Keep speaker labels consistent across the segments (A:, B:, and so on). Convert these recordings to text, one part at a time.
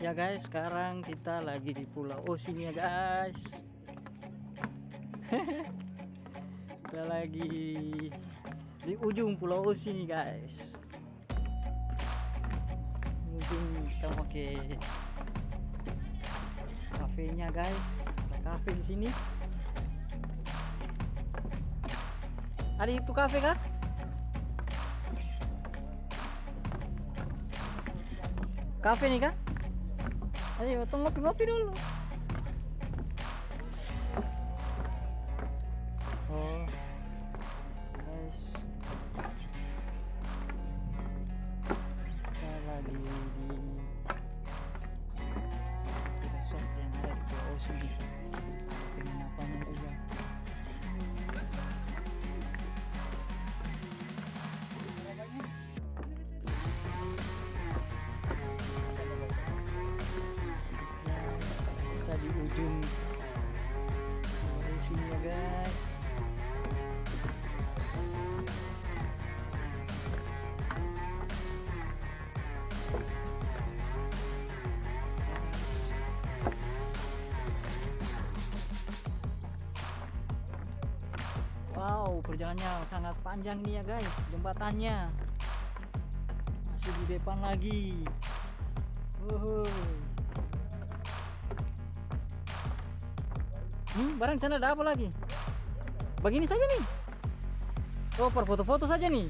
A: Ya guys, sekarang kita lagi di Pulau Os ini ya guys. Kita lagi di ujung Pulau Os ini guys. Mungkin kita pakai kafenya guys. Ada kafe di sini. Ada itu kafe kah? Kafe nih kah? Ayo tunggu ngopi-ngopi dulu. Oh guys, kita lagi di salah satu resort yang ada di Pulau Os ini. Penginapannya juga. Kita di ujung sini ya guys. Wow, perjalanannya sangat panjang nih ya guys. Jembatannya masih di depan lagi. Barang sana ada apa lagi? Begini saja nih. Oh, per foto-foto saja nih.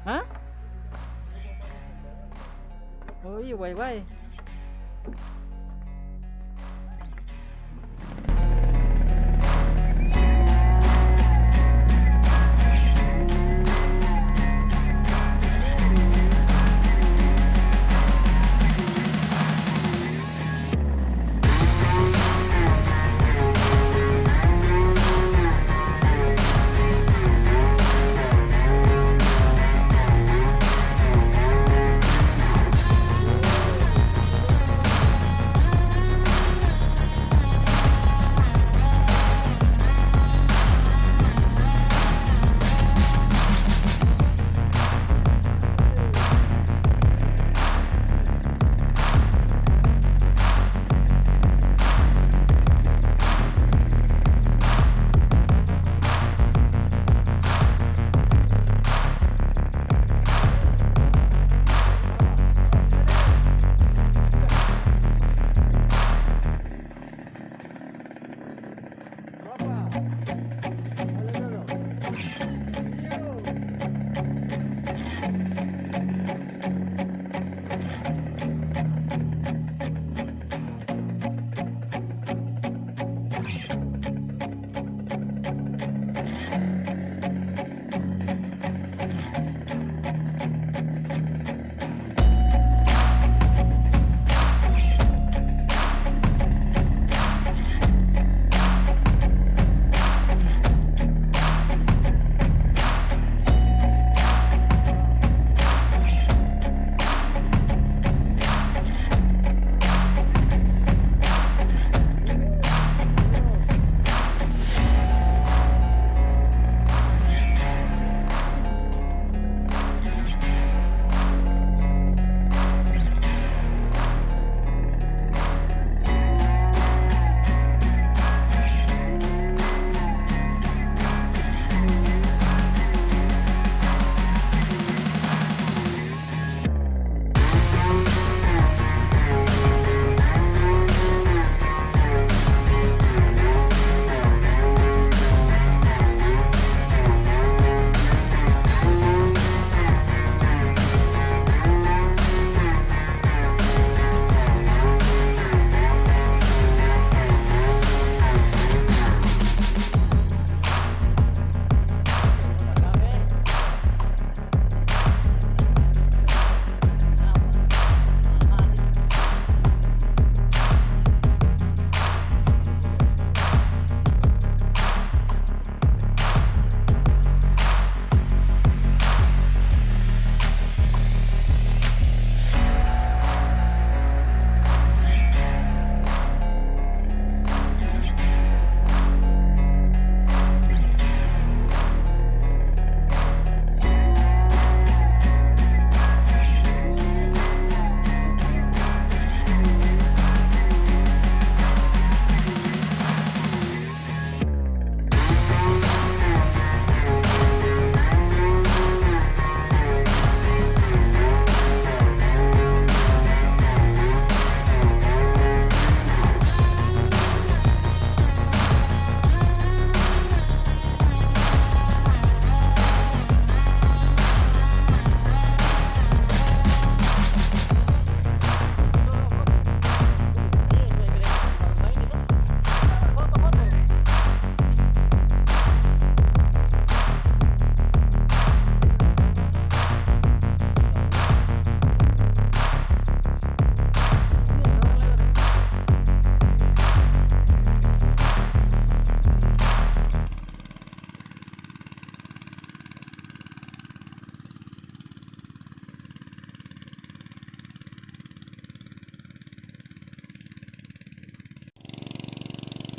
A: Hah? Oh iya, bye-bye.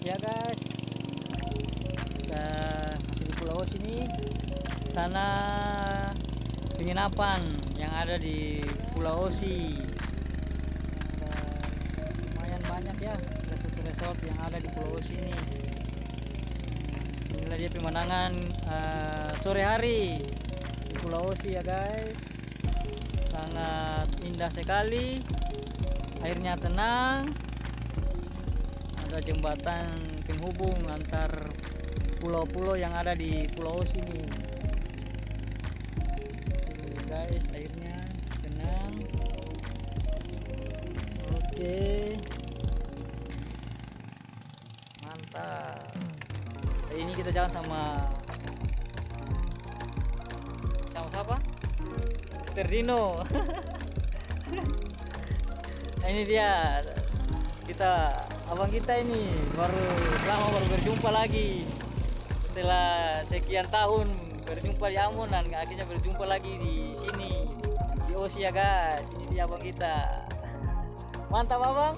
A: Ya guys, kita masih di Pulau Osi ini. Sana penginapan yang ada di Pulau Osi. Lumayan banyak ya resort-resort yang ada di Pulau Osi ini. Inilah dia pemandangan sore hari di Pulau Osi ya guys. Sangat indah sekali, airnya tenang, ada jembatan penghubung antar pulau-pulau yang ada di Pulau Osi ini. Tuh, guys, airnya tenang. Oke, mantap. Hari ini kita jalan sama siapa? Mr. Dino. Nah, ini dia abang kita ini baru berjumpa lagi setelah sekian tahun berjumpa di Ambon, dan akhirnya berjumpa lagi di sini di Osi ya guys. Ini dia abang kita. Mantap abang,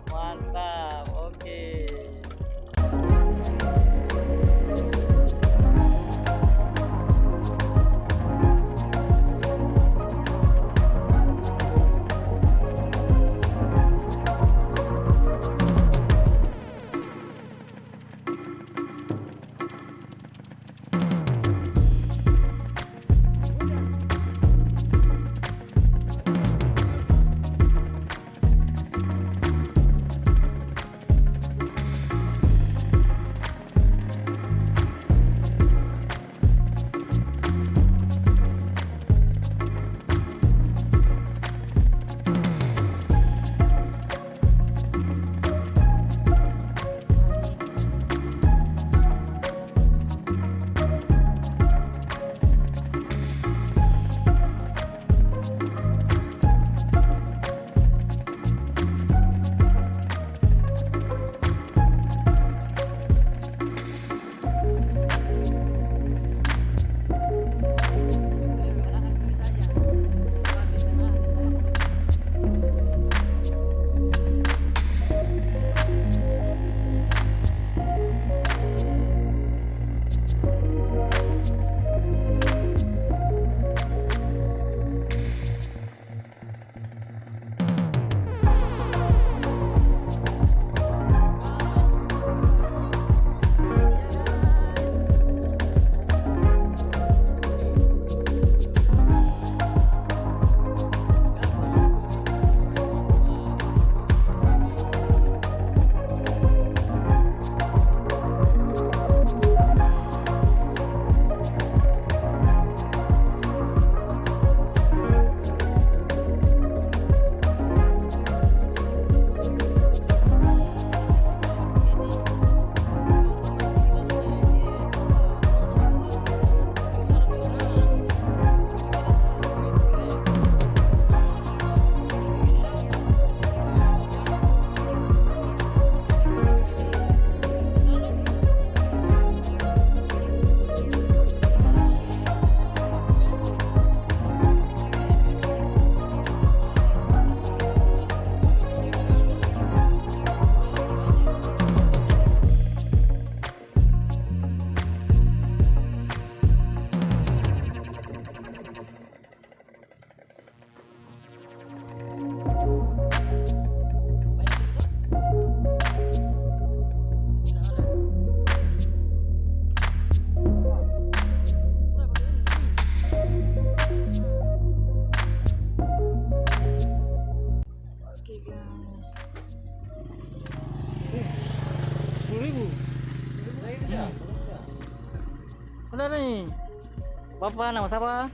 A: mantap. Oke. Udah nih. Bapak nama siapa?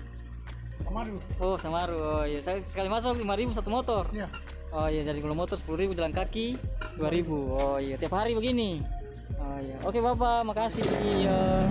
B: Samaru.
A: Oh, Samaru. Oh iya, sekali masuk 5.000 satu motor.
B: Iya.
A: Oh iya, jadi kalau motor 10.000, jalan kaki 2.000. Oh iya, tiap hari begini. Oh iya. Oke, Bapak, makasih. Iya.